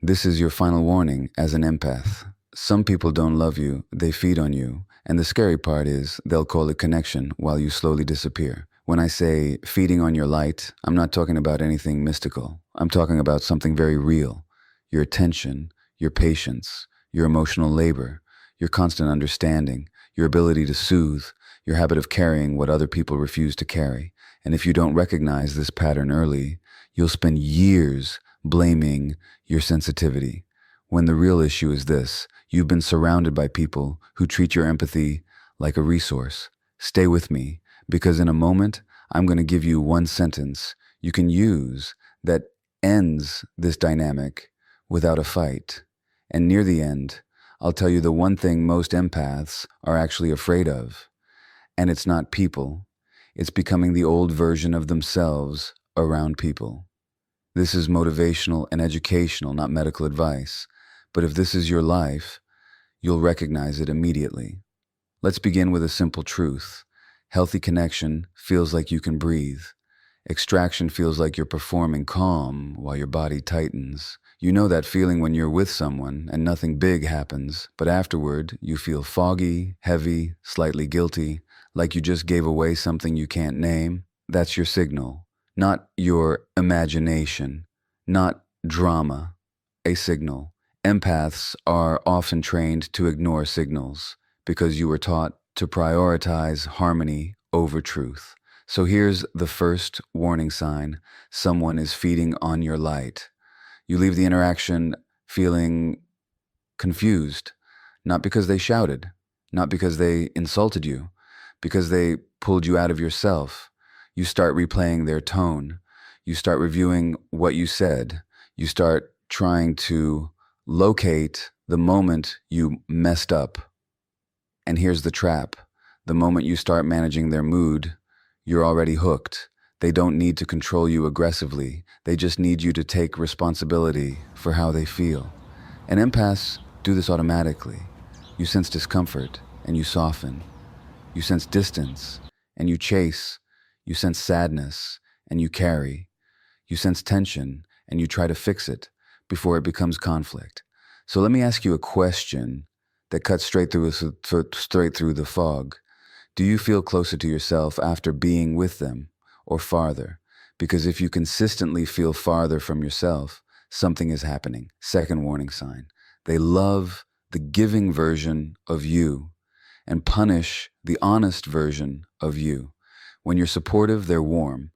This is your final warning as an empath. Some people don't love you, they feed on you. And the scary part is they'll call it connection while you slowly disappear. When I say feeding on your light, I'm not talking about anything mystical. I'm talking about something very real. Your attention, your patience, your emotional labor, your constant understanding, your ability to soothe, your habit of carrying what other people refuse to carry. And if you don't recognize this pattern early, you'll spend years blaming your sensitivity. When the real issue is this: you've been surrounded by people who treat your empathy like a resource. Stay with me, because in a moment, I'm going to give you one sentence you can use that ends this dynamic without a fight. And near the end, I'll tell you the one thing most empaths are actually afraid of. And it's not people. It's becoming the old version of themselves around people. This is motivational and educational, not medical advice. But if this is your life, you'll recognize it immediately. Let's begin with a simple truth. Healthy connection feels like you can breathe. Extraction feels like you're performing calm while your body tightens. You know that feeling when you're with someone and nothing big happens, but afterward you feel foggy, heavy, slightly guilty, like you just gave away something you can't name. That's your signal, not your imagination, not drama, a signal. Empaths are often trained to ignore signals because you were taught to prioritize harmony over truth. So here's the first warning sign: someone is feeding on your light. You leave the interaction feeling confused, not because they shouted, not because they insulted you, because they pulled you out of yourself. You start replaying their tone. You start reviewing what you said. You start trying to locate the moment you messed up. And here's the trap. The moment you start managing their mood, you're already hooked. They don't need to control you aggressively. They just need you to take responsibility for how they feel. And empaths do this automatically. You sense discomfort and you soften. You sense distance and you chase. You sense sadness and you carry. You sense tension and you try to fix it before it becomes conflict. So let me ask you a question that cuts straight through the fog. Do you feel closer to yourself after being with them, or farther? Because if you consistently feel farther from yourself, something is happening. Second warning sign. They love the giving version of you and punish the honest version of you. When you're supportive, they're warm.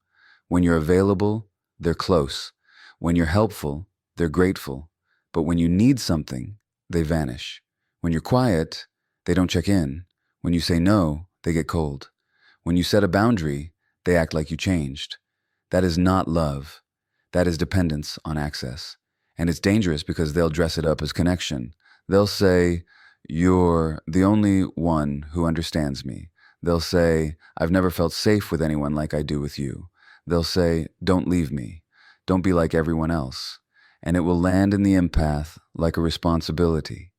When you're available, they're close. When you're helpful, they're grateful. But when you need something, they vanish. When you're quiet, they don't check in. When you say no, they get cold. When you set a boundary, they act like you changed. That is not love. That is dependence on access. And it's dangerous because they'll dress it up as connection. They'll say, "You're the only one who understands me." They'll say, "I've never felt safe with anyone like I do with you." They'll say, "Don't leave me. Don't be like everyone else." And it will land in the empath like a responsibility,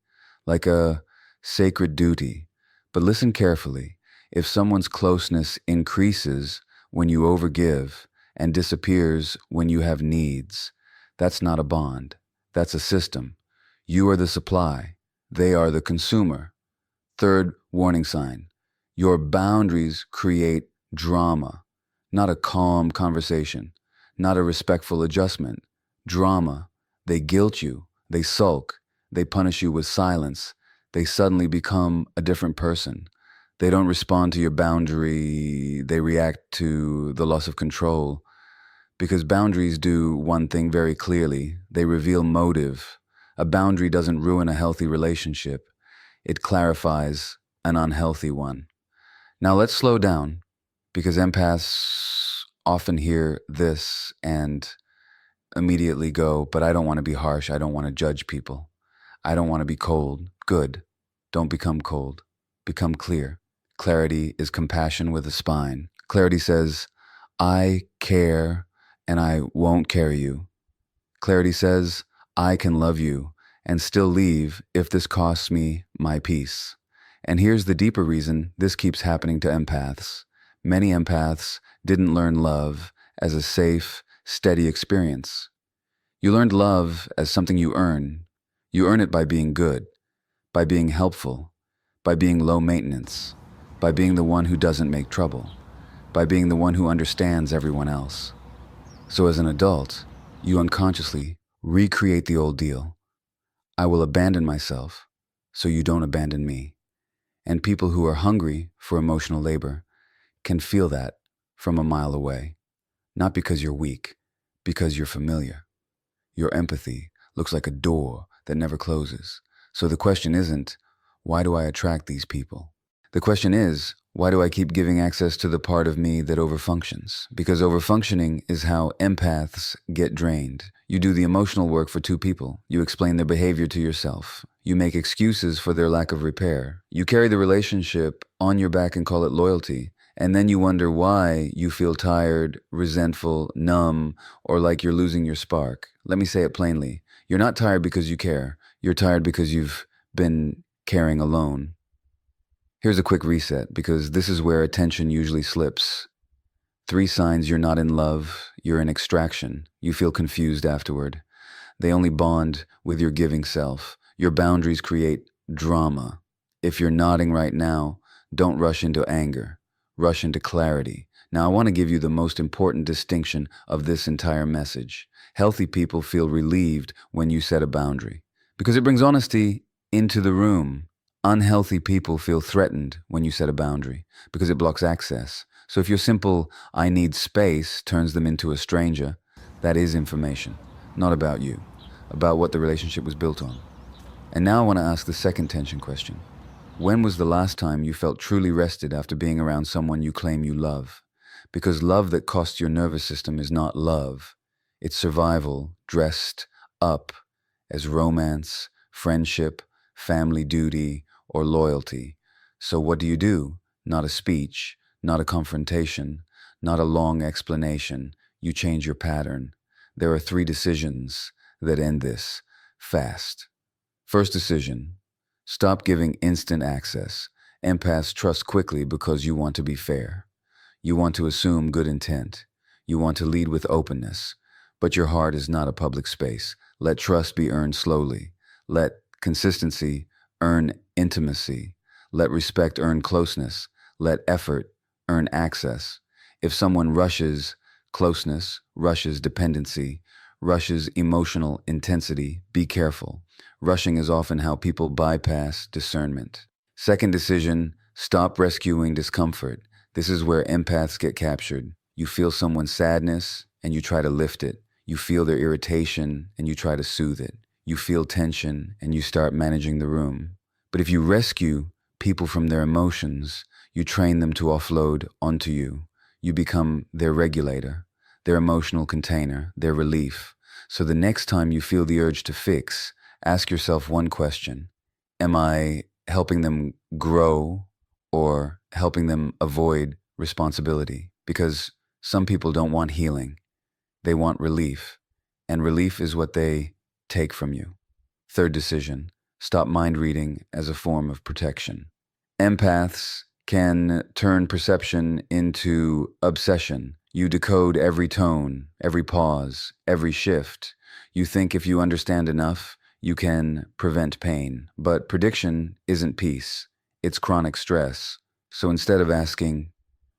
like a sacred duty. But listen carefully. If someone's closeness increases when you overgive and disappears when you have needs, that's not a bond. That's a system. You are the supply. They are the consumer. Third warning sign. Your boundaries create drama, not a calm conversation, not a respectful adjustment. Drama. They guilt you. They sulk. They punish you with silence. They suddenly become a different person. They don't respond to your boundary. They react to the loss of control. Because boundaries do one thing very clearly. They reveal motive. A boundary doesn't ruin a healthy relationship. It clarifies an unhealthy one. Now let's slow down, because empaths often hear this and immediately go, "But I don't want to be harsh. I don't want to judge people. I don't want to be cold." Good. Don't become cold. Become clear. Clarity is compassion with a spine. Clarity says, "I care and I won't carry you." Clarity says, "I can love you and still leave if this costs me my peace." And here's the deeper reason this keeps happening to empaths. Many empaths didn't learn love as a safe, steady experience. You learned love as something you earn. You earn it by being good, by being helpful, by being low maintenance, by being the one who doesn't make trouble, by being the one who understands everyone else. So as an adult, you unconsciously recreate the old deal. I will abandon myself so you don't abandon me. And people who are hungry for emotional labor can feel that from a mile away. Not because you're weak, because you're familiar. Your empathy looks like a door that never closes. So the question isn't, why do I attract these people? The question is, why do I keep giving access to the part of me that overfunctions? Because overfunctioning is how empaths get drained. You do the emotional work for two people. You explain their behavior to yourself. You make excuses for their lack of repair. You carry the relationship on your back and call it loyalty. And then you wonder why you feel tired, resentful, numb, or like you're losing your spark. Let me say it plainly. You're not tired because you care. You're tired because you've been caring alone. Here's a quick reset, because this is where attention usually slips. 3 signs you're not in love, you're in extraction. You feel confused afterward. They only bond with your giving self. Your boundaries create drama. If you're nodding right now, don't rush into anger. Rush into clarity. Now, I want to give you the most important distinction of this entire message. Healthy people feel relieved when you set a boundary, because it brings honesty into the room. Unhealthy people feel threatened when you set a boundary, because it blocks access. So if your simple, I need space, turns them into a stranger, that is information, not about you, about what the relationship was built on. And now I want to ask the second tension question. When was the last time you felt truly rested after being around someone you claim you love? Because love that costs your nervous system is not love. It's survival dressed up as romance, friendship, family duty, or loyalty. So what do? Not a speech, not a confrontation, not a long explanation. You change your pattern. There are 3 decisions that end this fast. First decision, stop giving instant access. Empaths trust quickly because you want to be fair. You want to assume good intent. You want to lead with openness. But your heart is not a public space. Let trust be earned slowly. Let consistency earn intimacy. Let respect earn closeness. Let effort earn access. If someone rushes closeness, rushes dependency, rushes emotional intensity, be careful. Rushing is often how people bypass discernment. Second decision, stop rescuing discomfort. This is where empaths get captured. You feel someone's sadness and you try to lift it. You feel their irritation and you try to soothe it. You feel tension and you start managing the room. But if you rescue people from their emotions, you train them to offload onto you. You become their regulator, their emotional container, their relief. So the next time you feel the urge to fix, ask yourself one question. Am I helping them grow or helping them avoid responsibility? Because some people don't want healing. They want relief. And relief is what they take from you. Third decision, stop mind reading as a form of protection. Empaths can turn perception into obsession. You decode every tone, every pause, every shift. You think if you understand enough, you can prevent pain. But prediction isn't peace. It's chronic stress. So instead of asking,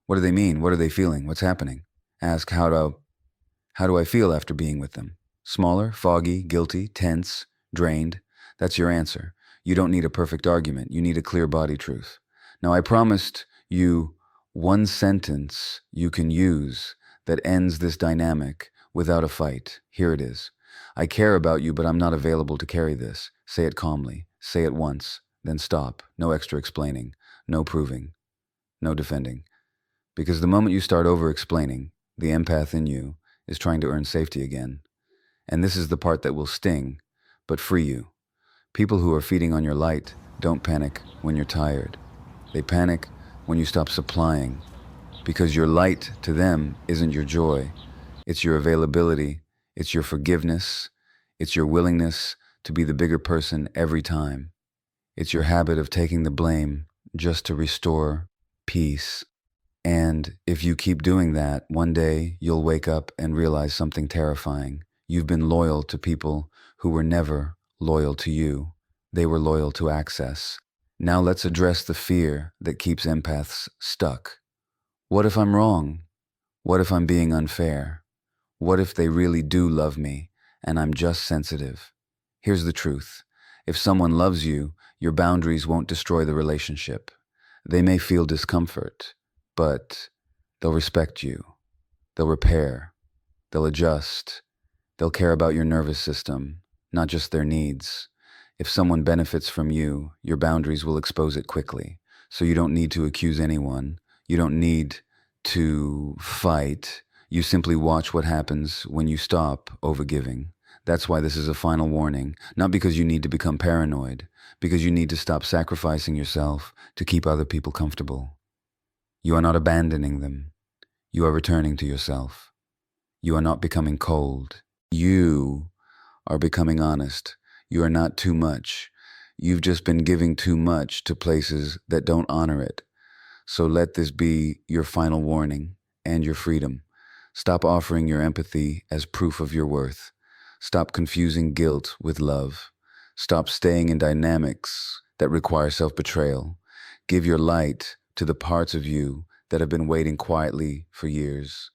what do they mean? What are they feeling? What's happening? Ask, how do I feel after being with them? Smaller, foggy, guilty, tense, drained. That's your answer. You don't need a perfect argument. You need a clear body truth. Now, I promised you one sentence you can use that ends this dynamic without a fight. Here it is. I care about you, but I'm not available to carry this. Say it calmly. Say it once. Then stop. No extra explaining. No proving. No defending. Because the moment you start over-explaining, the empath in you is trying to earn safety again. And this is the part that will sting, but free you. People who are feeding on your light don't panic when you're tired. They panic when you stop supplying, because your light to them isn't your joy. It's your availability. It's your forgiveness. It's your willingness to be the bigger person every time. It's your habit of taking the blame just to restore peace. And if you keep doing that, one day you'll wake up and realize something terrifying. You've been loyal to people who were never loyal to you. They were loyal to access. Now let's address the fear that keeps empaths stuck. What if I'm wrong? What if I'm being unfair? What if they really do love me and I'm just sensitive? Here's the truth. If someone loves you, your boundaries won't destroy the relationship. They may feel discomfort, but they'll respect you. They'll repair. They'll adjust. They'll care about your nervous system, not just their needs. If someone benefits from you, your boundaries will expose it quickly. So you don't need to accuse anyone. You don't need to fight. You simply watch what happens when you stop overgiving. That's why this is a final warning, not because you need to become paranoid, because you need to stop sacrificing yourself to keep other people comfortable. You are not abandoning them. You are returning to yourself. You are not becoming cold. You are becoming honest. You are not too much. You've just been giving too much to places that don't honor it. So let this be your final warning and your freedom. Stop offering your empathy as proof of your worth. Stop confusing guilt with love. Stop staying in dynamics that require self-betrayal. Give your light to the parts of you that have been waiting quietly for years.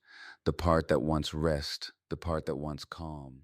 The part that wants rest, the part that wants calm.